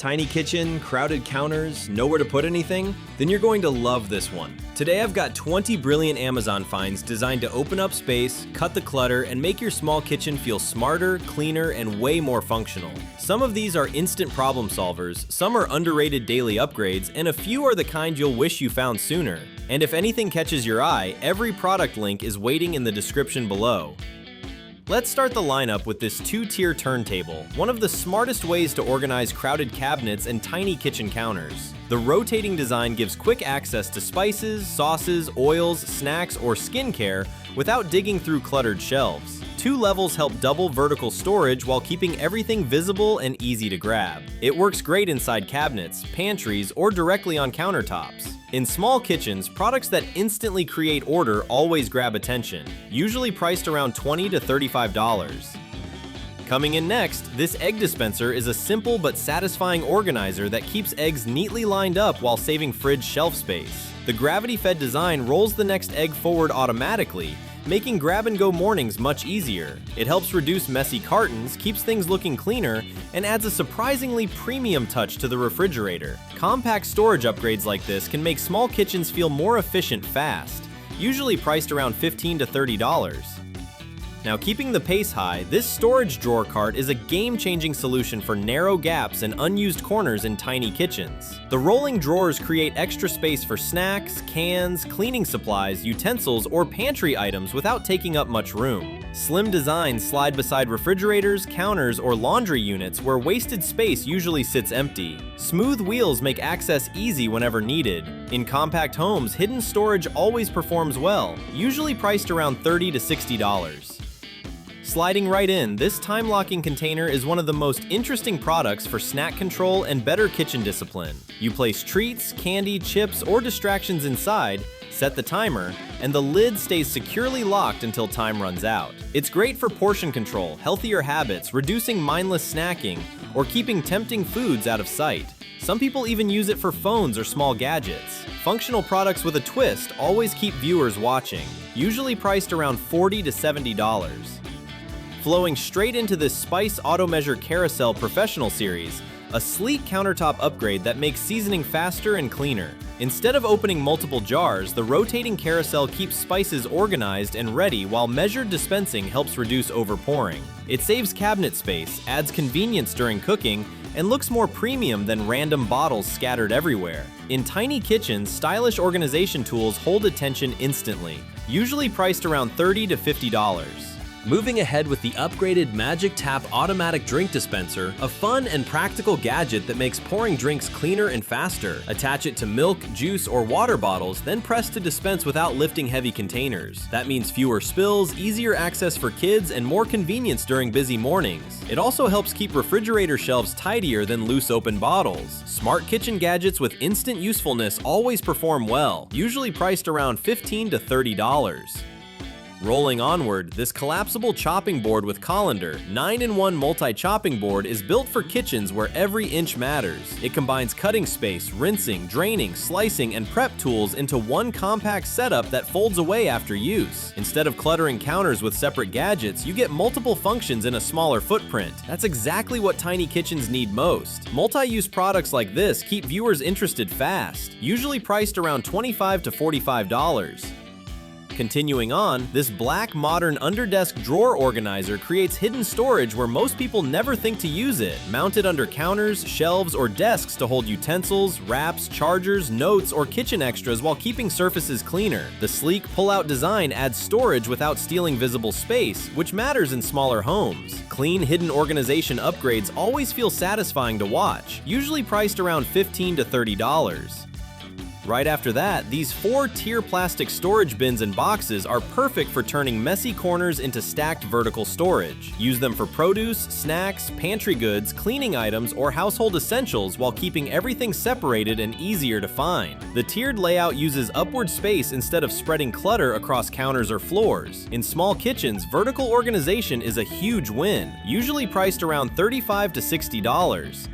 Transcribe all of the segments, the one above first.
Tiny kitchen, crowded counters, nowhere to put anything? Then you're going to love this one. Today I've got 20 brilliant Amazon finds designed to open up space, cut the clutter, and make your small kitchen feel smarter, cleaner, and way more functional. Some of these are instant problem solvers, some are underrated daily upgrades, and a few are the kind you'll wish you found sooner. And if anything catches your eye, every product link is waiting in the description below. Let's start the lineup with this two-tier turntable, one of the smartest ways to organize crowded cabinets and tiny kitchen counters. The rotating design gives quick access to spices, sauces, oils, snacks, or skincare without digging through cluttered shelves. Two levels help double vertical storage while keeping everything visible and easy to grab. It works great inside cabinets, pantries, or directly on countertops. In small kitchens, products that instantly create order always grab attention, usually priced around $20 to $35. Coming in next, this egg dispenser is a simple but satisfying organizer that keeps eggs neatly lined up while saving fridge shelf space. The gravity-fed design rolls the next egg forward automatically, making grab-and-go mornings much easier. It helps reduce messy cartons, keeps things looking cleaner, and adds a surprisingly premium touch to the refrigerator. Compact storage upgrades like this can make small kitchens feel more efficient fast, usually priced around $15 to $30. Now, keeping the pace high, this storage drawer cart is a game-changing solution for narrow gaps and unused corners in tiny kitchens. The rolling drawers create extra space for snacks, cans, cleaning supplies, utensils, or pantry items without taking up much room. Slim designs slide beside refrigerators, counters, or laundry units where wasted space usually sits empty. Smooth wheels make access easy whenever needed. In compact homes, hidden storage always performs well, usually priced around $30 to $60. Sliding right in, this time-locking container is one of the most interesting products for snack control and better kitchen discipline. You place treats, candy, chips, or distractions inside, set the timer, and the lid stays securely locked until time runs out. It's great for portion control, healthier habits, reducing mindless snacking, or keeping tempting foods out of sight. Some people even use it for phones or small gadgets. Functional products with a twist always keep viewers watching, usually priced around $40 to $70. Flowing straight into this Spice Auto Measure Carousel Professional Series, a sleek countertop upgrade that makes seasoning faster and cleaner. Instead of opening multiple jars, the rotating carousel keeps spices organized and ready while measured dispensing helps reduce overpouring. It saves cabinet space, adds convenience during cooking, and looks more premium than random bottles scattered everywhere. In tiny kitchens, stylish organization tools hold attention instantly, usually priced around $30 to $50. Moving ahead with the upgraded Magic Tap Automatic Drink Dispenser, a fun and practical gadget that makes pouring drinks cleaner and faster. Attach it to milk, juice, or water bottles, then press to dispense without lifting heavy containers. That means fewer spills, easier access for kids, and more convenience during busy mornings. It also helps keep refrigerator shelves tidier than loose open bottles. Smart kitchen gadgets with instant usefulness always perform well, usually priced around $15 to $30. Rolling onward, this collapsible chopping board with colander, 9-in-1 multi-chopping board is built for kitchens where every inch matters. It combines cutting space, rinsing, draining, slicing, and prep tools into one compact setup that folds away after use. Instead of cluttering counters with separate gadgets, you get multiple functions in a smaller footprint. That's exactly what tiny kitchens need most. Multi-use products like this keep viewers interested fast, usually priced around $25 to $45. Continuing on, this black modern underdesk drawer organizer creates hidden storage where most people never think to use it, mounted under counters, shelves, or desks to hold utensils, wraps, chargers, notes, or kitchen extras while keeping surfaces cleaner. The sleek pull-out design adds storage without stealing visible space, which matters in smaller homes. Clean, hidden organization upgrades always feel satisfying to watch, usually priced around $15 to $30. Right after that, these 4-tier plastic storage bins and boxes are perfect for turning messy corners into stacked vertical storage. Use them for produce, snacks, pantry goods, cleaning items, or household essentials while keeping everything separated and easier to find. The tiered layout uses upward space instead of spreading clutter across counters or floors. In small kitchens, vertical organization is a huge win, usually priced around $35 to $60.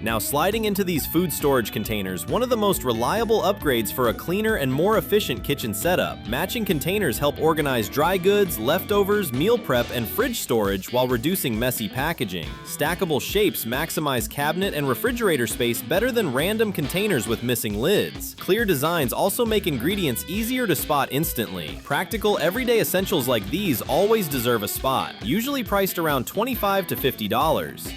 Now sliding into these food storage containers, one of the most reliable upgrades for a cleaner and more efficient kitchen setup. Matching containers help organize dry goods, leftovers, meal prep, and fridge storage while reducing messy packaging. Stackable shapes maximize cabinet and refrigerator space better than random containers with missing lids. Clear designs also make ingredients easier to spot instantly. Practical, everyday essentials like these always deserve a spot, usually priced around $25 to $50.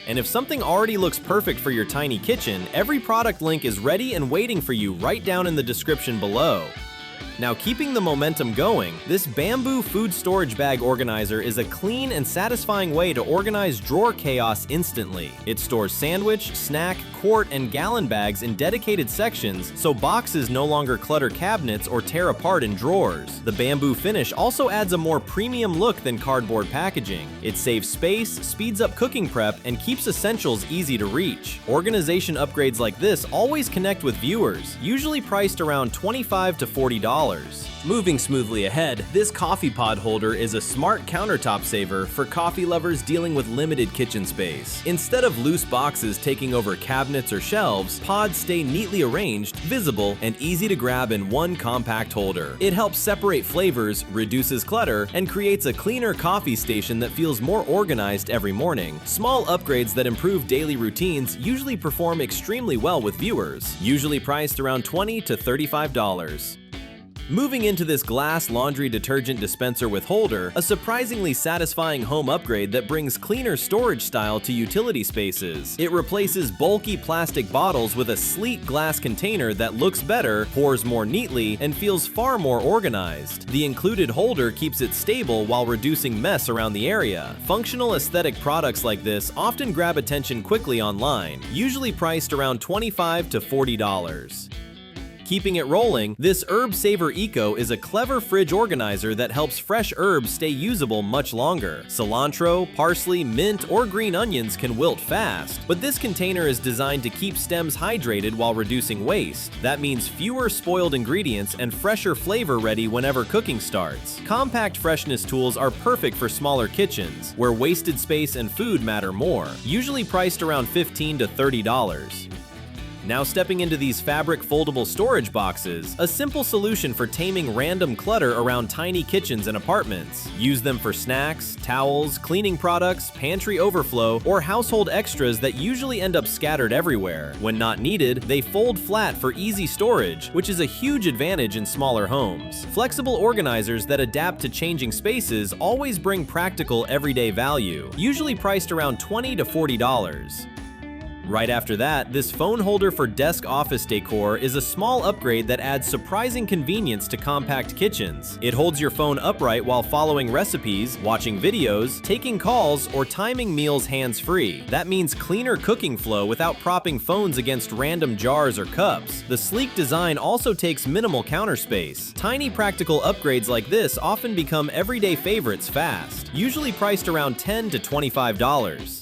And if something already looks perfect for your tiny kitchen, every product link is ready and waiting for you right down in the description below. Now, keeping the momentum going, this bamboo food storage bag organizer is a clean and satisfying way to organize drawer chaos instantly. It stores sandwich, snack, quart, and gallon bags in dedicated sections, so boxes no longer clutter cabinets or tear apart in drawers. The bamboo finish also adds a more premium look than cardboard packaging. It saves space, speeds up cooking prep, and keeps essentials easy to reach. Organization upgrades like this always connect with viewers, usually priced around $25 to $40. Moving smoothly ahead, this coffee pod holder is a smart countertop saver for coffee lovers dealing with limited kitchen space. Instead of loose boxes taking over cabinets or shelves, pods stay neatly arranged, visible, and easy to grab in one compact holder. It helps separate flavors, reduces clutter, and creates a cleaner coffee station that feels more organized every morning. Small upgrades that improve daily routines usually perform extremely well with viewers, usually priced around $20 to $35. Moving into this glass laundry detergent dispenser with holder, a surprisingly satisfying home upgrade that brings cleaner storage style to utility spaces. It replaces bulky plastic bottles with a sleek glass container that looks better, pours more neatly, and feels far more organized. The included holder keeps it stable while reducing mess around the area. Functional aesthetic products like this often grab attention quickly online, usually priced around $25 to $40. Keeping it rolling, this Savor Eco is a clever fridge organizer that helps fresh herbs stay usable much longer. Cilantro, parsley, mint, or green onions can wilt fast, but this container is designed to keep stems hydrated while reducing waste. That means fewer spoiled ingredients and fresher flavor ready whenever cooking starts. Compact freshness tools are perfect for smaller kitchens, where wasted space and food matter more, usually priced around $15 to $30. Now stepping into these fabric foldable storage boxes, a simple solution for taming random clutter around tiny kitchens and apartments. Use them for snacks, towels, cleaning products, pantry overflow, or household extras that usually end up scattered everywhere. When not needed, they fold flat for easy storage, which is a huge advantage in smaller homes. Flexible organizers that adapt to changing spaces always bring practical everyday value, usually priced around $20 to $40. Right after that, this phone holder for desk office decor is a small upgrade that adds surprising convenience to compact kitchens. It holds your phone upright while following recipes, watching videos, taking calls, or timing meals hands-free. That means cleaner cooking flow without propping phones against random jars or cups. The sleek design also takes minimal counter space. Tiny practical upgrades like this often become everyday favorites fast, usually priced around $10 to $25.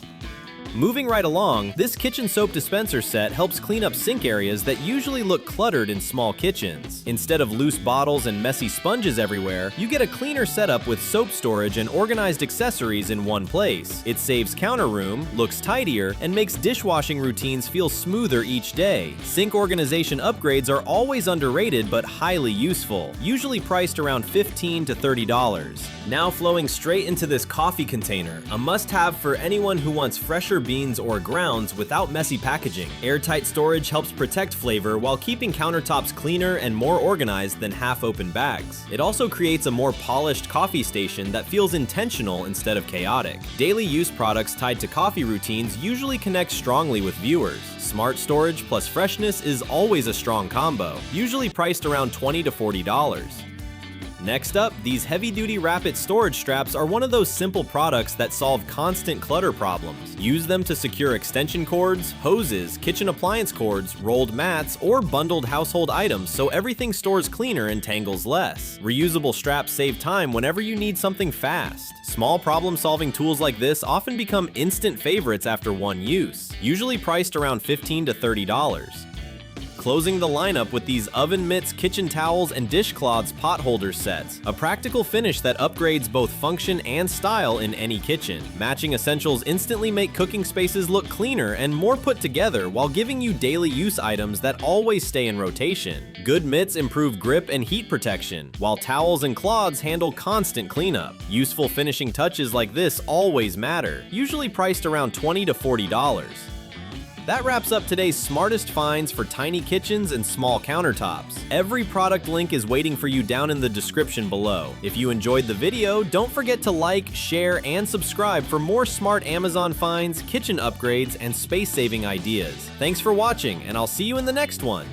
Moving right along, this kitchen soap dispenser set helps clean up sink areas that usually look cluttered in small kitchens. Instead of loose bottles and messy sponges everywhere, you get a cleaner setup with soap storage and organized accessories in one place. It saves counter room, looks tidier, and makes dishwashing routines feel smoother each day. Sink organization upgrades are always underrated but highly useful, usually priced around $15 to $30. Now flowing straight into this coffee container, a must-have for anyone who wants fresher beans or grounds without messy packaging. Airtight storage helps protect flavor while keeping countertops cleaner and more organized than half-open bags. It also creates a more polished coffee station that feels intentional instead of chaotic. Daily use products tied to coffee routines usually connect strongly with viewers. Smart storage plus freshness is always a strong combo, usually priced around $20 to $40. Next up, these heavy-duty rapid storage straps are one of those simple products that solve constant clutter problems. Use them to secure extension cords, hoses, kitchen appliance cords, rolled mats, or bundled household items so everything stores cleaner and tangles less. Reusable straps save time whenever you need something fast. Small problem-solving tools like this often become instant favorites after one use, usually priced around $15 to $30. closing the lineup with these oven mitts, kitchen towels, and dishcloths pot holder sets. A practical finish that upgrades both function and style in any kitchen. Matching essentials instantly make cooking spaces look cleaner and more put together while giving you daily use items that always stay in rotation. Good mitts improve grip and heat protection, while towels and cloths handle constant cleanup. Useful finishing touches like this always matter, usually priced around $20 to $40. That wraps up today's smartest finds for tiny kitchens and small countertops. Every product link is waiting for you down in the description below. If you enjoyed the video, don't forget to like, share, and subscribe for more smart Amazon finds, kitchen upgrades, and space-saving ideas. Thanks for watching, and I'll see you in the next one.